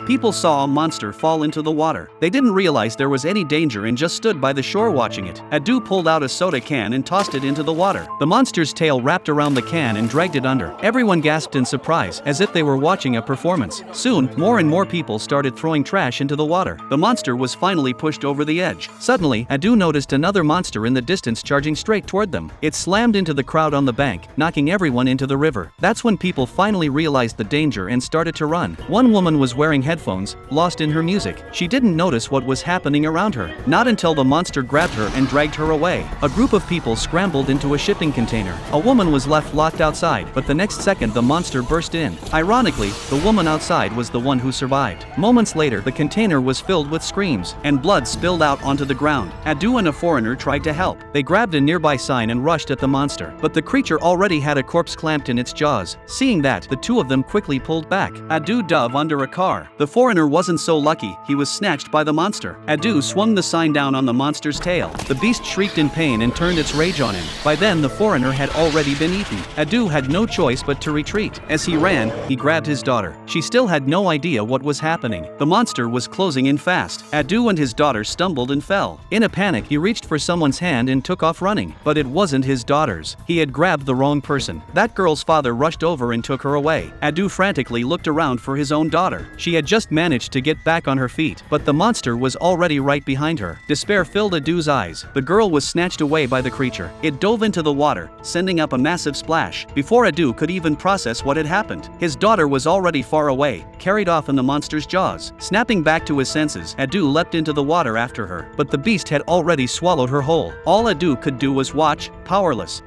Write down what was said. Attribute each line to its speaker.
Speaker 1: People saw a monster fall into the water. They didn't realize there was any danger and just stood by the shore watching it. Adu pulled out a soda can and tossed it into the water. The monster's tail wrapped around the can and dragged it under. Everyone gasped in surprise, as if they were watching a performance. Soon, more and more people started throwing trash into the water. The monster was finally pushed over the edge. Suddenly, Adu noticed another monster in the distance charging straight toward them. It slammed into the crowd on the bank, knocking everyone into the river. That's when people finally realized the danger and started to run. One woman was wearing headphones, lost in her music. She didn't notice what was happening around her. Not until the monster grabbed her and dragged her away. A group of people scrambled into a shipping container. A woman was left locked outside, but the next second the monster burst in. Ironically, the woman outside was the one who survived. Moments later, the container was filled with screams, and blood spilled out onto the ground. Adu and a foreigner tried to help. They grabbed a nearby sign and rushed at the monster, but the creature already had a corpse clamped in its jaws. Seeing that, the two of them quickly pulled back. Adu dove under a car. The foreigner wasn't so lucky, he was snatched by the monster. Adu swung the sign down on the monster's tail. The beast shrieked in pain and turned its rage on him. By then, the foreigner had already been eaten. Adu had no choice but to retreat. As he ran, he grabbed his daughter. She still had no idea what was happening. The monster was closing in fast. Adu and his daughter stumbled and fell. In a panic, he reached for someone's hand and took off running. But it wasn't his daughter's. He had grabbed the wrong person. That girl's father rushed over and took her away. Adu frantically looked around for his own daughter. She had just managed to get back on her feet, but the monster was already right behind her. Despair filled Adu's eyes. The girl was snatched away by the creature. It dove into the water, sending up a massive splash. Before Adu could even process what had happened, his daughter was already far away, carried off in the monster's jaws. Snapping back to his senses, Adu leapt into the water after her, but the beast had already swallowed her whole. All Adu could do was watch, powerless.